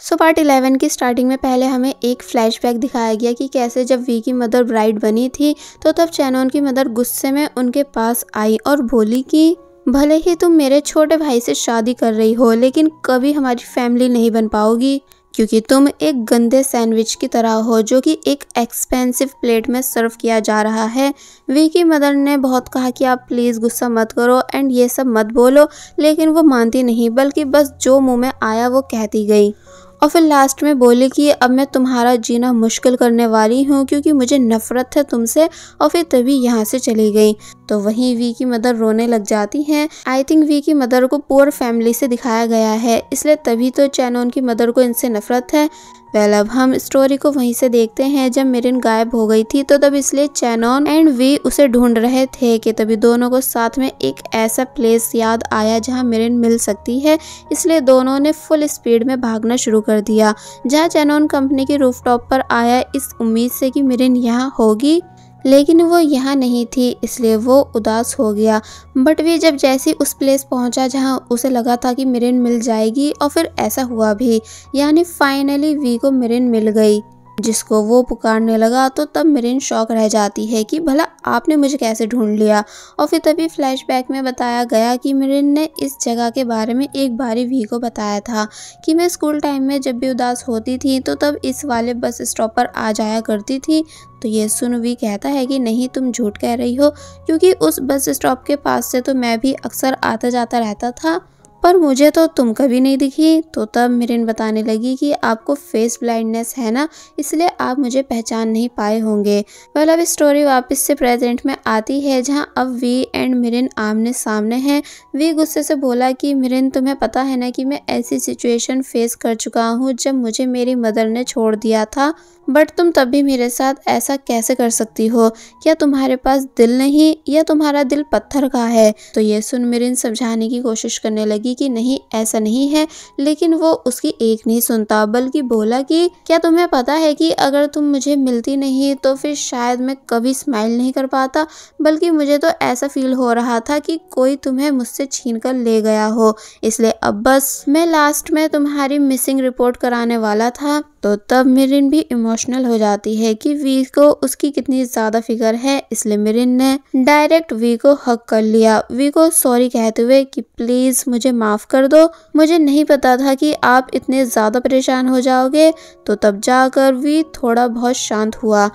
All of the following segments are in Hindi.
पार्ट 11 की स्टार्टिंग में पहले हमें एक फ्लैशबैक दिखाया गया कि कैसे जब वी की मदर ब्राइड बनी थी तो तब चैनोन की मदर गुस्से में उनके पास आई और बोली कि भले ही तुम मेरे छोटे भाई से शादी कर रही हो लेकिन कभी हमारी फैमिली नहीं बन पाओगी, क्योंकि तुम एक गंदे सैंडविच की तरह हो जो कि एक एक्सपेंसिव प्लेट में सर्व किया जा रहा है। वी की मदर ने बहुत कहा कि आप प्लीज़ गुस्सा मत करो एंड ये सब मत बोलो, लेकिन वो मानती नहीं बल्कि बस जो मुंह में आया वो कहती गई। और फिर लास्ट में बोली कि अब मैं तुम्हारा जीना मुश्किल करने वाली हूँ क्योंकि मुझे नफरत है तुमसे, और फिर तभी यहाँ से चली गई। तो वहीं वी की मदर रोने लग जाती हैं। आई थिंक वी की मदर को पुअर फैमिली से दिखाया गया है, इसलिए तभी तो चैनोन की मदर को इनसे नफरत है। वेल अब हम स्टोरी को वहीं से देखते हैं जब मिरिन गायब हो गई थी, तो तब इसलिए चैनोन एंड वी उसे ढूंढ रहे थे कि तभी दोनों को साथ में एक ऐसा प्लेस याद आया जहां मिरिन मिल सकती है। इसलिए दोनों ने फुल स्पीड में भागना शुरू कर दिया। जहां चैनोन कंपनी के रूफटॉप पर आया इस उम्मीद से कि मिरिन यहाँ होगी, लेकिन वो यहाँ नहीं थी, इसलिए वो उदास हो गया। बट वी जब जैसे उस प्लेस पहुंचा जहाँ उसे लगा था कि मिरिन मिल जाएगी, और फिर ऐसा हुआ भी, यानी फाइनली वी को मिरिन मिल गई जिसको वो पुकारने लगा। तो तब मिरिन शॉक रह जाती है कि भला आपने मुझे कैसे ढूंढ लिया। और फिर तभी फ्लैशबैक में बताया गया कि मिरिन ने इस जगह के बारे में एक बारी वी को बताया था कि मैं स्कूल टाइम में जब भी उदास होती थी तो तब इस वाले बस स्टॉप पर आ जाया करती थी। तो ये सुन वी कहता है कि नहीं, तुम झूठ कह रही हो, क्योंकि उस बस स्टॉप के पास से तो मैं भी अक्सर आता जाता रहता था, पर मुझे तो तुम कभी नहीं दिखी। तो तब मिरिन बताने लगी कि आपको फेस ब्लाइंडनेस है ना, इसलिए आप मुझे पहचान नहीं पाए होंगे। वेल अब स्टोरी वापस से प्रेजेंट में आती है जहां अब वी एंड मिरिन आमने सामने हैं। वी गुस्से से बोला कि मिरिन, तुम्हें पता है ना कि मैं ऐसी सिचुएशन फेस कर चुका हूँ जब मुझे मेरी मदर ने छोड़ दिया था, बट तुम तब भी मेरे साथ ऐसा कैसे कर सकती हो? क्या तुम्हारे पास दिल नहीं, या तुम्हारा दिल पत्थर का है? तो ये सुन मिरिन समझाने की कोशिश करने लगी कि नहीं, ऐसा नहीं है, लेकिन वो उसकी एक नहीं सुनता बल्कि बोला कि क्या तुम्हें पता है कि अगर तुम मुझे मिलती नहीं तो फिर शायद मैं कभी स्माइल नहीं कर पाता, बल्कि मुझे तो ऐसा फील हो रहा था कि कोई तुम्हें मुझसे छीन कर ले गया हो, इसलिए अब बस मैं लास्ट में तुम्हारी मिसिंग रिपोर्ट कराने वाला था। तो तब मिरिन भी इमोशनल हो जाती है कि वी को उसकी कितनी ज्यादा फिक्र है, इसलिए मिरिन ने डायरेक्ट वी को हक कर लिया, वी को सॉरी कहते हुए कि प्लीज मुझे माफ कर दो, मुझे नहीं पता था कि आप इतने ज्यादा परेशान हो जाओगे। तो तब जाकर वी थोड़ा बहुत शांत हुआ।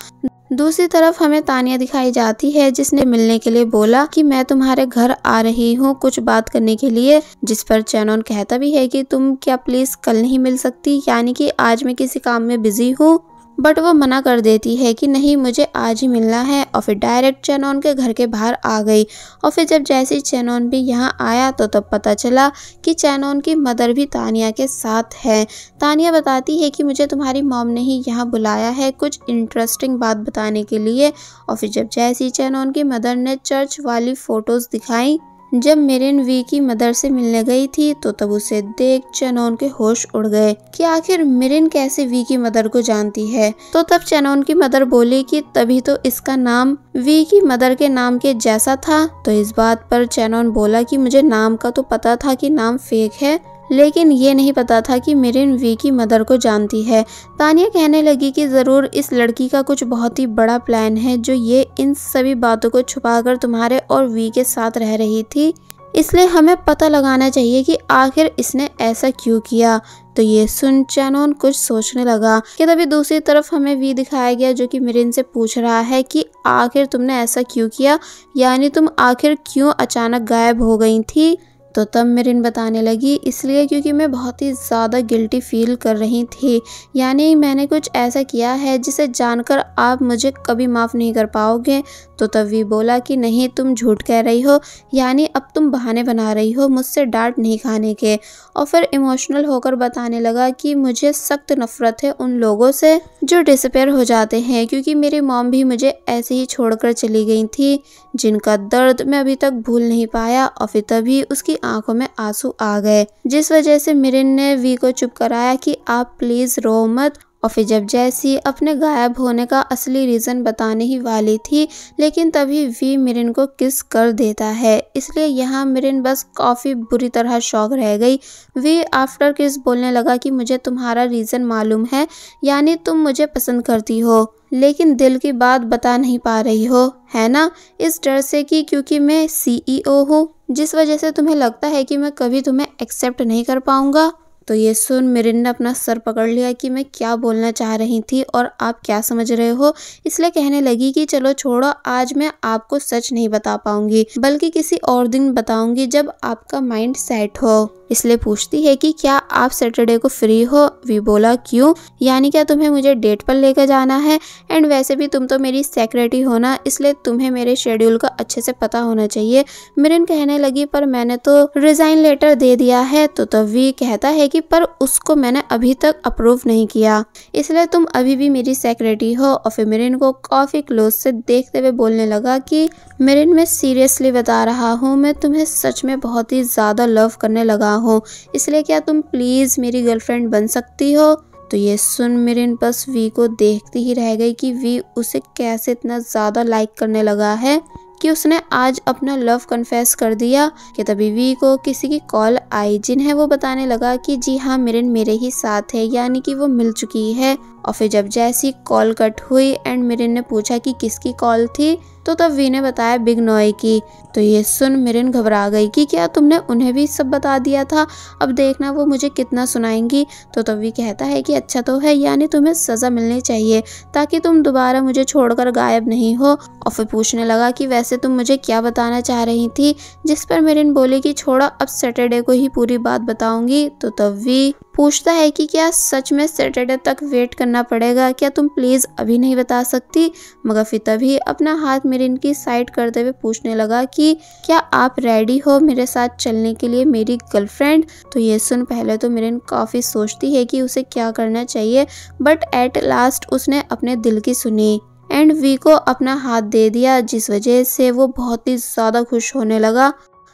दूसरी तरफ हमें तानिया दिखाई जाती है जिसने मिलने के लिए बोला कि मैं तुम्हारे घर आ रही हूँ कुछ बात करने के लिए, जिस पर चैनोन कहता भी है कि तुम क्या प्लीज कल नहीं मिल सकती, यानी कि आज मैं किसी काम में बिजी हूँ। बट वो मना कर देती है कि नहीं, मुझे आज ही मिलना है, और फिर डायरेक्ट चैनोन के घर के बाहर आ गई। और फिर जब जैसे चैनोन भी यहाँ आया तो तब पता चला कि चैनोन की मदर भी तानिया के साथ है। तानिया बताती है कि मुझे तुम्हारी मॉम ने ही यहाँ बुलाया है कुछ इंटरेस्टिंग बात बताने के लिए। और फिर जब जैसी चैनोन की मदर ने चर्च वाली फोटोज दिखाई जब मिरिन वी की मदर से मिलने गई थी, तो तब उसे देख चैनोन के होश उड़ गए कि आखिर मिरिन कैसे वी की मदर को जानती है। तो तब चैनोन की मदर बोली कि तभी तो इसका नाम वी की मदर के नाम के जैसा था। तो इस बात पर चैनोन बोला कि मुझे नाम का तो पता था कि नाम फेक है, लेकिन ये नहीं पता था कि मिरिन वी की मदर को जानती है। तानिया कहने लगी कि जरूर इस लड़की का कुछ बहुत ही बड़ा प्लान है जो ये इन सभी बातों को छुपाकर तुम्हारे और वी के साथ रह रही थी, इसलिए हमें पता लगाना चाहिए कि आखिर इसने ऐसा क्यों किया। तो ये सुन चैनोन कुछ सोचने लगा कि तभी दूसरी तरफ हमें वी दिखाया गया जो कि मिरिन से पूछ रहा है कि आखिर तुमने ऐसा क्यों किया, यानी तुम आखिर क्यों अचानक गायब हो गई थी। तो तब मिरिन बताने लगी, इसलिए क्योंकि मैं बहुत ही ज़्यादा गिल्टी फील कर रही थी, यानी मैंने कुछ ऐसा किया है जिसे जानकर आप मुझे कभी माफ़ नहीं कर पाओगे। तो तब वी बोला कि नहीं, तुम झूठ कह रही हो, यानी अब तुम बहाने बना रही हो मुझसे डांट नहीं खाने के। और फिर इमोशनल होकर बताने लगा कि मुझे सख्त नफरत है उन लोगों से जो डिसअपेयर हो जाते हैं, क्योंकि मेरी मॉम भी मुझे ऐसे ही छोड़कर चली गई थी, जिनका दर्द मैं अभी तक भूल नहीं पाया। और फिर तभी उसकी आंखों में आंसू आ गए, जिस वजह से मिरिन ने वी को चुप कराया कि आप प्लीज रो मत। और फिर जब जैसी अपने गायब होने का असली रीज़न बताने ही वाली थी, लेकिन तभी वी मिरिन को किस कर देता है। इसलिए यहाँ मिरिन बस काफ़ी बुरी तरह शॉक रह गई। वी आफ्टर किस बोलने लगा कि मुझे तुम्हारा रीज़न मालूम है, यानी तुम मुझे पसंद करती हो, लेकिन दिल की बात बता नहीं पा रही हो, है ना? इस डर से कि क्योंकि मैं CEO हूँ, जिस वजह से तुम्हें लगता है कि मैं कभी तुम्हें एक्सेप्ट नहीं कर पाऊंगा। तो ये सुन मिरिन ने अपना सर पकड़ लिया कि मैं क्या बोलना चाह रही थी और आप क्या समझ रहे हो। इसलिए कहने लगी कि चलो छोड़ो, आज मैं आपको सच नहीं बता पाऊंगी, बल्कि किसी और दिन बताऊंगी जब आपका माइंड सेट हो। इसलिए पूछती है कि क्या आप सैटरडे को फ्री हो। वी बोला क्यों, यानी क्या तुम्हें मुझे डेट पर लेकर जाना है? एंड वैसे भी तुम तो मेरी सेक्रेटरी हो ना, इसलिए तुम्हें मेरे शेड्यूल का अच्छे से पता होना चाहिए। मिरिन कहने लगी पर मैंने तो रिजाइन लेटर दे दिया है। तो तब वी कहता है कि पर उसको मैंने अभी तक अप्रूव नहीं किया, इसलिए तुम अभी भी मेरी सेक्रेटरी हो। और फिर मिरिन को काफी क्लोज से देखते हुए बोलने लगा कि मिरिन, मैं सीरियसली बता रहा हूँ, मैं तुम्हें सच में बहुत ही ज्यादा लव करने लगा हूँ, इसलिए क्या तुम प्लीज मेरी गर्लफ्रेंड बन सकती हो? तो ये सुन मिरिन बस वी को देखती ही रह गई कि वी उसे कैसे इतना ज्यादा लाइक करने लगा है कि उसने आज अपना लव कन्फेस कर दिया। कि तभी वी को किसी की कॉल आई, जिन्हें वो बताने लगा कि जी हाँ मिरिन मेरे ही साथ है, यानी कि वो मिल चुकी है। और फिर जब जैसी कॉल कट हुई एंड मिरिन ने पूछा कि किसकी कॉल थी, तो तब वी ने बताया बिग नॉय की। तो ये सुन मिरिन घबरा गई कि क्या तुमने उन्हें भी सब बता दिया था, अब देखना वो मुझे कितना सुनाएंगी। तो तब वी कहता है कि अच्छा तो है, यानी तुम्हें सजा मिलनी चाहिए ताकि तुम दोबारा मुझे छोड़कर गायब नहीं हो। और फिर पूछने लगा कि वैसे तुम मुझे क्या बताना चाह रही थी, जिस पर मिरिन बोली कि छोड़ो, अब सैटरडे को ही पूरी बात बताऊंगी। तो तब वी पूछता है कि क्या सच में सैटरडे तक वेट करना पड़ेगा, क्या तुम प्लीज अभी नहीं बता सकती? मगर फिर तभी अपना हाथ मिरिन की साइड करते हुए पूछने लगा कि क्या आप रेडी हो मेरे साथ चलने के लिए, मेरी गर्लफ्रेंड? तो ये सुन पहले तो मिरिन काफी सोचती है कि उसे क्या करना चाहिए, बट एट लास्ट उसने अपने दिल की सुनी एंड वी को अपना हाथ दे दिया, जिस वजह से वो बहुत ही ज्यादा खुश होने लगा।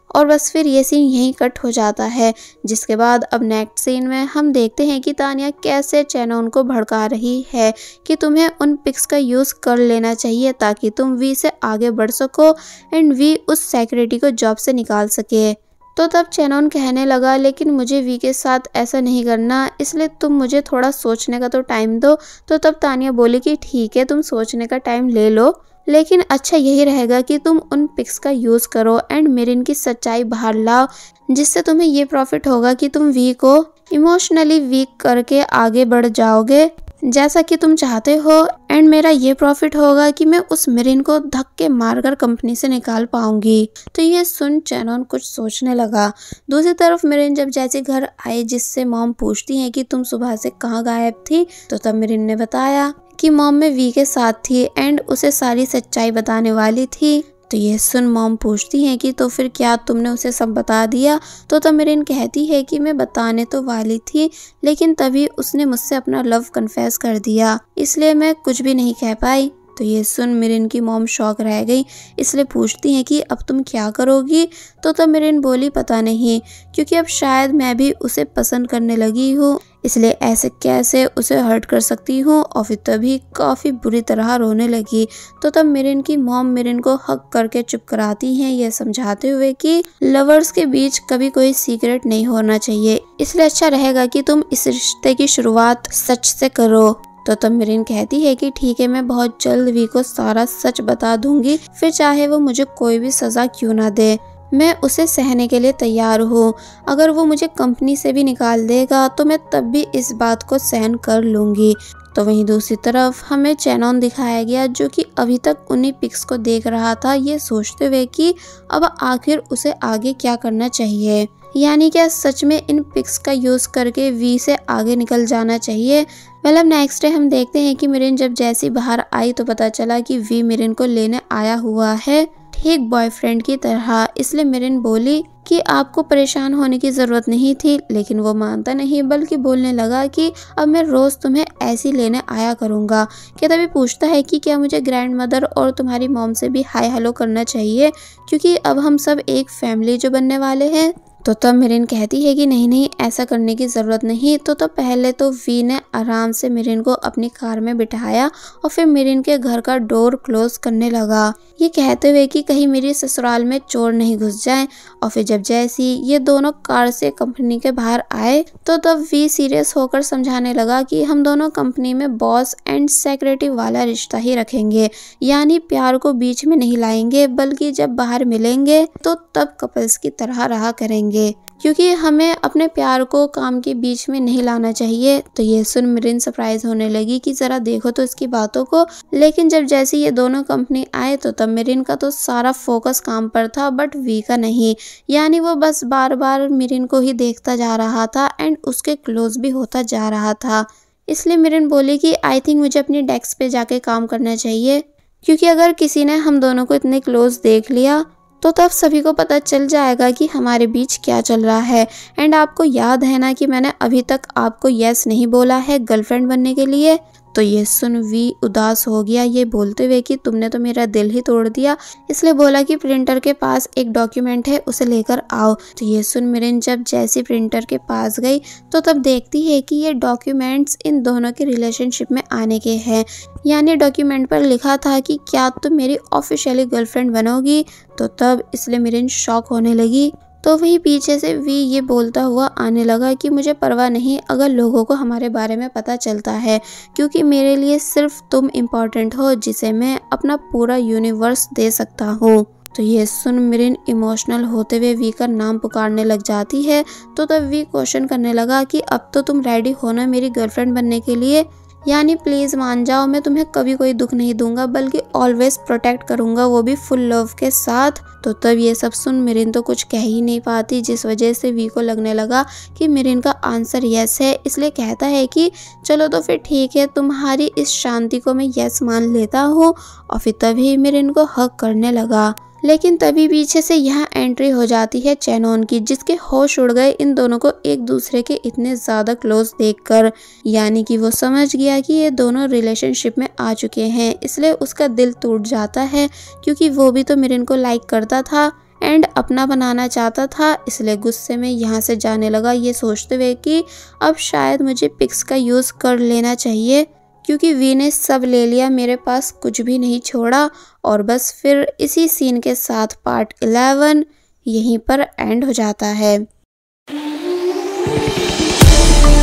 और बस फिर ये सीन यहीं कट हो जाता है। जिसके बाद अब नेक्स्ट सीन में हम देखते हैं कि तानिया कैसे चैनोन को भड़का रही है कि तुम्हें उन पिक्स का यूज़ कर लेना चाहिए ताकि तुम वी से आगे बढ़ सको एंड वी उस सेक्रेटरी को जॉब से निकाल सके। तो तब चैनोन कहने लगा लेकिन मुझे वी के साथ ऐसा नहीं करना, इसलिए तुम मुझे थोड़ा सोचने का तो टाइम दो। तो तब तानिया बोली कि ठीक है, तुम सोचने का टाइम ले लो, लेकिन अच्छा यही रहेगा कि तुम उन पिक्स का यूज़ करो एंड मिरिन की सच्चाई बाहर लाओ, जिससे तुम्हें ये प्रॉफिट होगा कि तुम वी को इमोशनली वीक करके आगे बढ़ जाओगे जैसा कि तुम चाहते हो, एंड मेरा ये प्रॉफिट होगा कि मैं उस मिरिन को धक्के मारकर कंपनी से निकाल पाऊंगी। तो ये सुन चैनोन कुछ सोचने लगा। दूसरी तरफ मिरिन जब जैसे घर आए, जिससे मॉम पूछती है कि तुम सुबह से कहाँ गायब थी, तो तब मिरिन ने बताया कि मॉम में वी के साथ थी एंड उसे सारी सच्चाई बताने वाली थी। तो ये सुन मॉम पूछती है कि तो फिर क्या तुमने उसे सब बता दिया? तो तब मिरिन कहती है कि मैं बताने तो वाली थी, लेकिन तभी उसने मुझसे अपना लव कन्फेस कर दिया, इसलिए मैं कुछ भी नहीं कह पाई। तो ये सुन मिरिन की मॉम शॉक रह गई, इसलिए पूछती हैं कि अब तुम क्या करोगी? तो तब मिरिन बोली पता नहीं, क्योंकि अब शायद मैं भी उसे पसंद करने लगी हूँ, इसलिए ऐसे कैसे उसे हर्ट कर सकती हूँ। और फिर तभी काफ़ी बुरी तरह रोने लगी। तो तब मिरिन की मॉम मिरिन को हक करके चुप कराती हैं, यह समझाते हुए कि लवर्स के बीच कभी कोई सीक्रेट नहीं होना चाहिए, इसलिए अच्छा रहेगा कि तुम इस रिश्ते की शुरुआत सच से करो। तो तब मिरिन कहती है कि ठीक है, मैं बहुत जल्द वी को सारा सच बता दूंगी, फिर चाहे वो मुझे कोई भी सजा क्यों ना दे, मैं उसे सहने के लिए तैयार हूँ। अगर वो मुझे कंपनी से भी निकाल देगा तो मैं तब भी इस बात को सहन कर लूँगी। तो वहीं दूसरी तरफ हमें चैनोन दिखाया गया, जो कि अभी तक उन्हीं पिक्स को देख रहा था, ये सोचते हुए कि अब आखिर उसे आगे क्या करना चाहिए, यानी क्या सच में इन पिक्स का यूज़ करके वी से आगे निकल जाना चाहिए। अब नेक्स्ट डे हम देखते हैं कि मिरिन जब जैसी बाहर आई तो पता चला कि वी मिरिन को लेने आया हुआ है, ठीक बॉयफ्रेंड की तरह। इसलिए मिरिन बोली कि आपको परेशान होने की जरूरत नहीं थी, लेकिन वो मानता नहीं, बल्कि बोलने लगा कि अब मैं रोज तुम्हें ऐसी लेने आया करूँगा। क्या तभी पूछता है कि क्या मुझे ग्रैंड मदर और तुम्हारी मॉम से भी हाय हेलो करना चाहिए, क्योंकि अब हम सब एक फैमिली जो बनने वाले हैं। तो तब मिरिन कहती है कि नहीं नहीं, ऐसा करने की ज़रूरत नहीं। तो तब पहले तो वी ने आराम से मिरिन को अपनी कार में बिठाया और फिर मिरिन के घर का डोर क्लोज करने लगा, ये कहते हुए कि कहीं मेरी ससुराल में चोर नहीं घुस जाए। और फिर जब जैसी ये दोनों कार से कंपनी के बाहर आए तो तब वी सीरियस होकर समझाने लगा कि हम दोनों कंपनी में बॉस एंड सेक्रेटरी वाला रिश्ता ही रखेंगे, यानी प्यार को बीच में नहीं लाएंगे, बल्कि जब बाहर मिलेंगे तो तब कपल्स की तरह रहा करेंगे, क्योंकि हमें अपने प्यार को काम के बीच में नहीं लाना चाहिए। तो ये सुन मिरिन सरप्राइज होने लगी कि जरा देखो तो इसकी बातों को। लेकिन जब जैसे ये दोनों कंपनी आए तो तब मिरिन का तो सारा फोकस काम पर था, बट वी का नहीं, यानी वो बस बार बार मिरिन को ही देखता जा रहा था एंड उसके क्लोज भी होता जा रहा था। इसलिए मिरिन बोली कि आई थिंक मुझे अपनी डेस्क पे जाके काम करना चाहिए, क्योंकि अगर किसी ने हम दोनों को इतने क्लोज देख लिया तो तब सभी को पता चल जाएगा कि हमारे बीच क्या चल रहा है। एंड आपको याद है ना कि मैंने अभी तक आपको यस नहीं बोला है गर्लफ्रेंड बनने के लिए। तो ये सुन वी उदास हो गया, ये बोलते हुए कि तुमने तो मेरा दिल ही तोड़ दिया। इसलिए बोला कि प्रिंटर के पास एक डॉक्यूमेंट है, उसे लेकर आओ। तो ये सुन मिरिन जब जैसी प्रिंटर के पास गई तो तब देखती है कि ये डॉक्यूमेंट्स इन दोनों के रिलेशनशिप में आने के हैं, यानी डॉक्यूमेंट पर लिखा था कि क्या तुम मेरी ऑफिशियली गर्लफ्रेंड बनोगी। तो तब इसलिए मिरिन शॉक होने लगी। तो वही पीछे से वी ये बोलता हुआ आने लगा कि मुझे परवाह नहीं अगर लोगों को हमारे बारे में पता चलता है, क्योंकि मेरे लिए सिर्फ तुम इम्पोर्टेंट हो जिसे मैं अपना पूरा यूनिवर्स दे सकता हूँ। तो ये सुन मिरिन इमोशनल होते हुए वी का नाम पुकारने लग जाती है। तो तब वी क्वेश्चन करने लगा कि अब तो तुम रेडी हो ना मेरी गर्लफ्रेंड बनने के लिए, यानी प्लीज़ मान जाओ, मैं तुम्हें कभी कोई दुख नहीं दूंगा बल्कि ऑलवेज प्रोटेक्ट करूंगा, वो भी फुल लव के साथ। तो तब ये सब सुन मिरिन तो कुछ कह ही नहीं पाती, जिस वजह से वी को लगने लगा कि मिरिन का आंसर यस है। इसलिए कहता है कि चलो तो फिर ठीक है, तुम्हारी इस शांति को मैं यस मान लेता हूँ। और फिर तभी मिरिन को हक करने लगा। लेकिन तभी पीछे से यहाँ एंट्री हो जाती है चैनोन की, जिसके होश उड़ गए इन दोनों को एक दूसरे के इतने ज़्यादा क्लोज देखकर, यानी कि वो समझ गया कि ये दोनों रिलेशनशिप में आ चुके हैं। इसलिए उसका दिल टूट जाता है, क्योंकि वो भी तो मिरिन को लाइक करता था एंड अपना बनाना चाहता था। इसलिए गुस्से में यहाँ से जाने लगा, ये सोचते हुए कि अब शायद मुझे पिक्स का यूज़ कर लेना चाहिए, क्योंकि वी ने सब ले लिया, मेरे पास कुछ भी नहीं छोड़ा। और बस फिर इसी सीन के साथ पार्ट 11 यहीं पर एंड हो जाता है।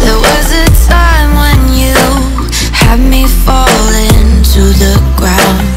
There was a time when you had me falling to the ground.